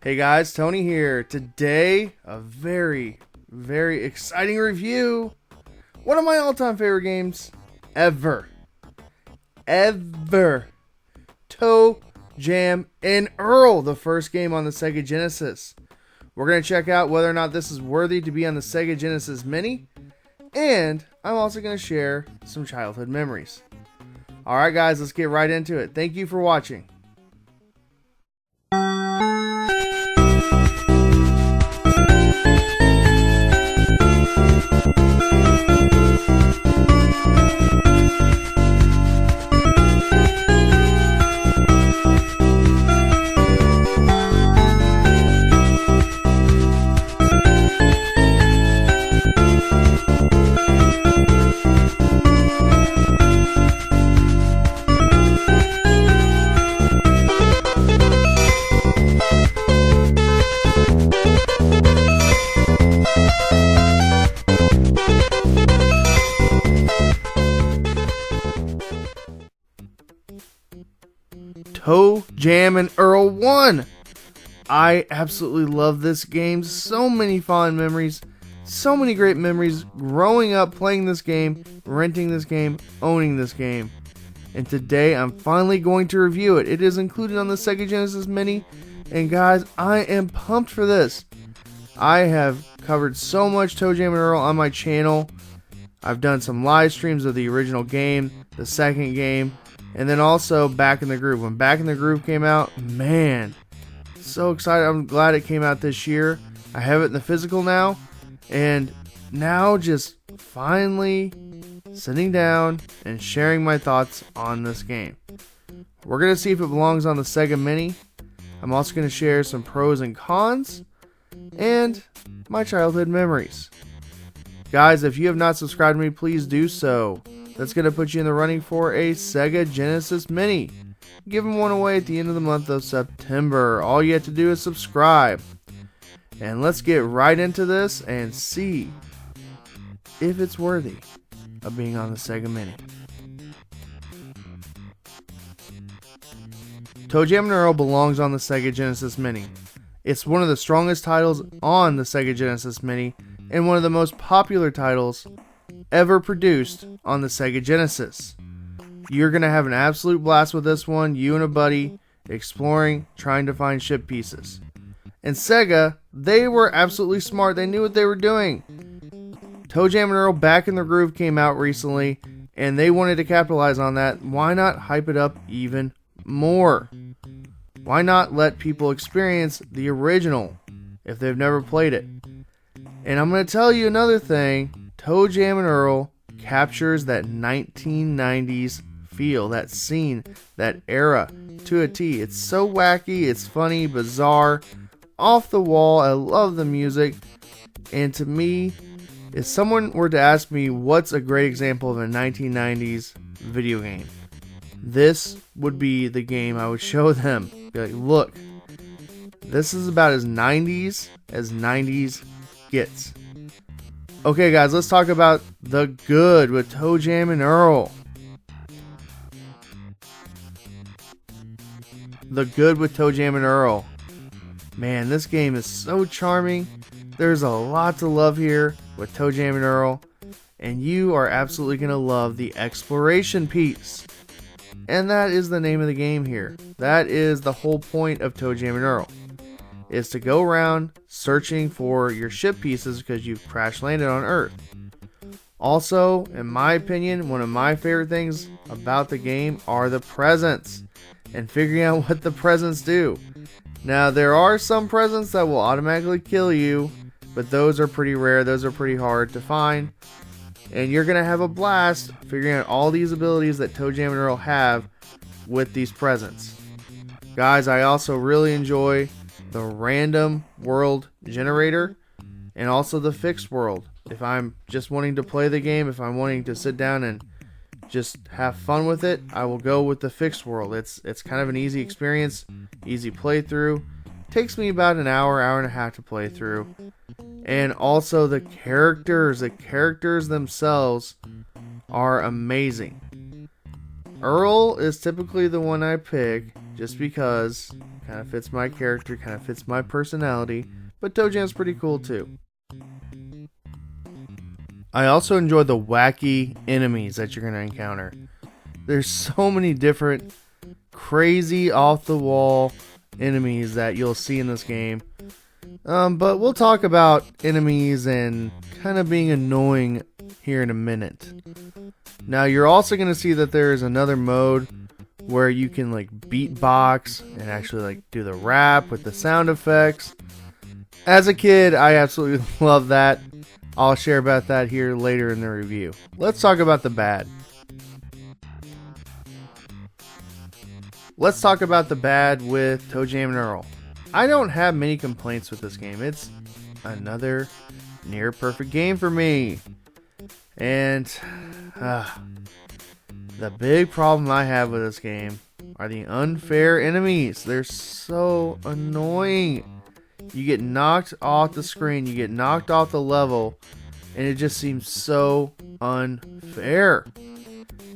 Hey guys, Tony here. Today, a very exciting review. One of my all-time favorite games ever. Toejam and Earl, the first game on the Sega Genesis. We're going to check out whether or not this is worthy to be on the Sega Genesis Mini. And I'm also going to share some childhood memories. Alright guys, let's get right into it. Thank you for watching. Toejam and Earl 1. I absolutely love this game. So many fond memories. So many great memories growing up playing this game, renting this game, owning this game. And today I'm finally going to review it. It is included on the Sega Genesis Mini. And guys, I am pumped for this. I have covered so much Toejam and Earl on my channel. I've done some live streams of the original game, the second game, and then also Back in the Groove. When Back in the Groove came out, man, so excited. I'm glad it came out this year. I have it in the physical now, and now just finally sitting down and sharing my thoughts on this game. We're going to see if it belongs on the Sega Mini. I'm also going to share some pros and cons and my childhood memories. Guys, if you have not subscribed to me, please do so. That's going to put you in the running for a Sega Genesis Mini. Giving one away at the end of the month of September. All you have to do is subscribe. And let's get right into this and see if it's worthy of being on the Sega Mini. Toejam and Earl belongs on the Sega Genesis Mini. It's one of the strongest titles on the Sega Genesis Mini and one of the most popular titles ever produced on the Sega Genesis. You're going to have an absolute blast with this one, you and a buddy, exploring, trying to find ship pieces. And Sega, they were absolutely smart. They knew what they were doing. Toejam and Earl Back in the Groove came out recently, and they wanted to capitalize on that. Why not hype it up even more? Why not let people experience the original if they've never played it? And I'm going to tell you another thing. Toejam and Earl captures that 1990s feel, that scene, that era to a T. It's so wacky, it's funny, bizarre, off the wall. I love the music. And to me, if someone were to ask me what's a great example of a 1990s video game, this would be the game I would show them. Be like, look, this is about as 90s gets. Okay guys, let's talk about the good with Toejam and Earl. The good with Toejam and Earl. Man, this game is so charming. There's a lot to love here with Toejam and Earl. And you are absolutely going to love the exploration piece. And that is the name of the game here. That is the whole point of Toejam and Earl. Is to go around searching for your ship pieces because you've crash landed on Earth. Also, in my opinion, one of my favorite things about the game are the presents and figuring out what the presents do. Now, there are some presents that will automatically kill you, but those are pretty rare. Those are pretty hard to find. And you're going to have a blast figuring out all these abilities that Toejam and Earl have with these presents. Guys, I also really enjoy the random world generator and also the fixed world. If I'm just wanting to play the game, if I'm wanting to sit down and just have fun with it, I will go with the fixed world. It's kind of an easy experience, easy playthrough. Takes me about an hour and a half to play through. And also the characters themselves are amazing. Earl is typically the one I pick just because kind of fits my character, kind of fits my personality, but Toejam's pretty cool too. I also enjoy the wacky enemies that you're going to encounter. There's so many different crazy off the wall enemies that you'll see in this game. But we'll talk about enemies and kind of being annoying here in a minute. Now you're also going to see that there is another mode where you can like beatbox and actually like do the rap with the sound effects. As a kid, I absolutely love that. I'll share about that here later in the review. Let's talk about the bad. Let's talk about the bad with Toejam and Earl. I don't have many complaints with this game. It's another near perfect game for me. And the big problem I have with this game are the unfair enemies. They're so annoying. You get knocked off the screen, you get knocked off the level, and it just seems so unfair.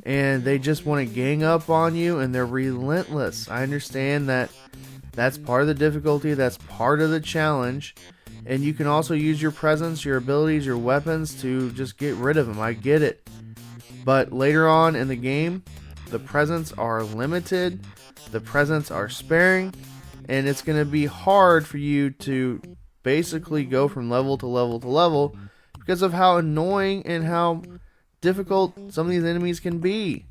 And they just want to gang up on you, and they're relentless. I understand that that's part of the difficulty, that's part of the challenge, and you can also use your presence, your abilities, your weapons to just get rid of them. I get it. But later on in the game, the presents are limited, the presents are sparing, and it's going to be hard for you to basically go from level to level to level because of how annoying and how difficult some of these enemies can be.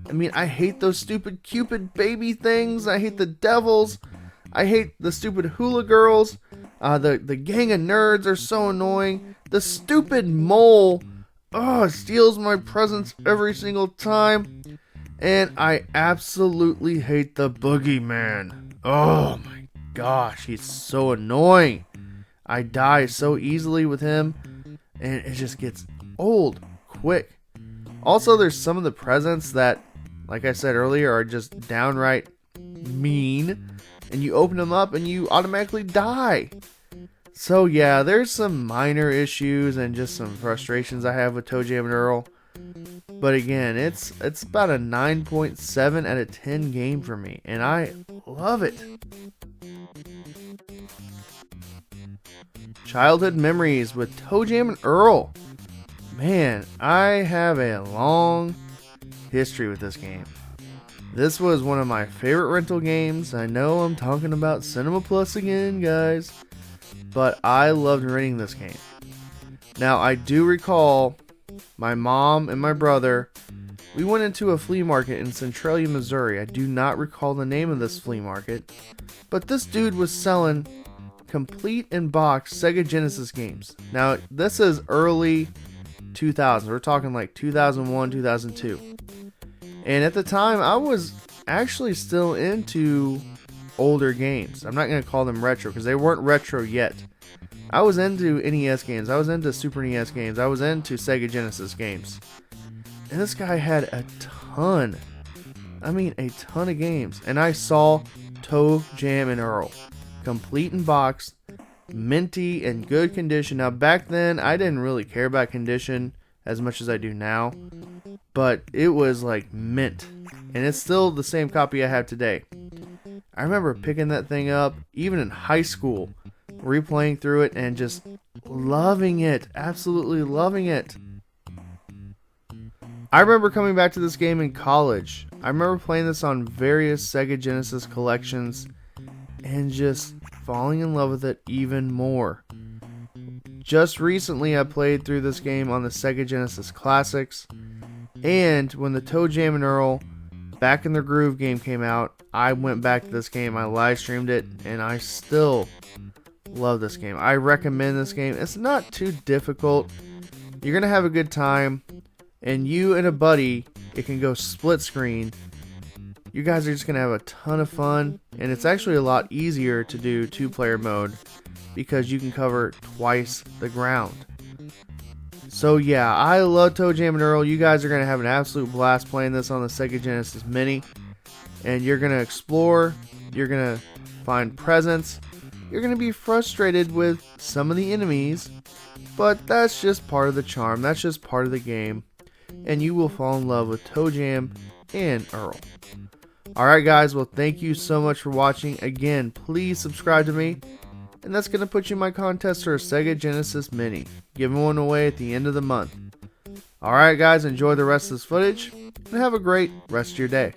I mean, I hate those stupid Cupid baby things. I hate the devils. I hate the stupid hula girls. The gang of nerds are so annoying. The stupid mole steals my presents every single time. And I absolutely hate the boogeyman. Oh my gosh, he's so annoying. I die so easily with him, and it just gets old quick. Also, there's some of the presents that, like I said earlier, are just downright mean, and you open them up and you automatically die. So yeah, there's some minor issues and just some frustrations I have with Toejam and Earl. But again, it's about a 9.7 out of 10 game for me, and I love it. Childhood memories with Toejam and Earl. Man, I have a long history with this game. This was one of my favorite rental games. I know I'm talking about Cinema Plus again, guys, but I loved renting this game. Now, I do recall my mom and my brother, we went into a flea market in Centralia, Missouri. I do not recall the name of this flea market, but this dude was selling complete in box Sega Genesis games. Now, this is early 2000s. We're talking like 2001, 2002. And at the time, I was actually still into older games. I'm not going to call them retro because they weren't retro yet. I was into NES games. I was into Super NES games. I was into Sega Genesis games. And this guy had a ton. I mean, a ton of games. And I saw Toejam and Earl. Complete in box. Minty and good condition. Now, back then, I didn't really care about condition as much as I do now. But it was like mint. And it's still the same copy I have today. I remember picking that thing up, even in high school, replaying through it and just loving it. Absolutely loving it. I remember coming back to this game in college. I remember playing this on various Sega Genesis collections and just falling in love with it even more. Just recently I played through this game on the Sega Genesis Classics, and when the Toejam and Earl Back in the Groove game came out, I went back to this game, I live streamed it, and I still love this game. I recommend this game. It's not too difficult. You're going to have a good time, and you and a buddy, it can go split screen. You guys are just going to have a ton of fun, and it's actually a lot easier to do two-player mode because you can cover twice the ground. So yeah, I love Toejam and Earl. You guys are going to have an absolute blast playing this on the Sega Genesis Mini, and you're going to explore, you're going to find presents, you're going to be frustrated with some of the enemies, but that's just part of the charm, that's just part of the game, and you will fall in love with Toejam and Earl. Alright guys, well thank you so much for watching. Again, please subscribe to me. And that's going to put you in my contest for a Sega Genesis Mini. Giving one away at the end of the month. Alright guys, enjoy the rest of this footage. And have a great rest of your day.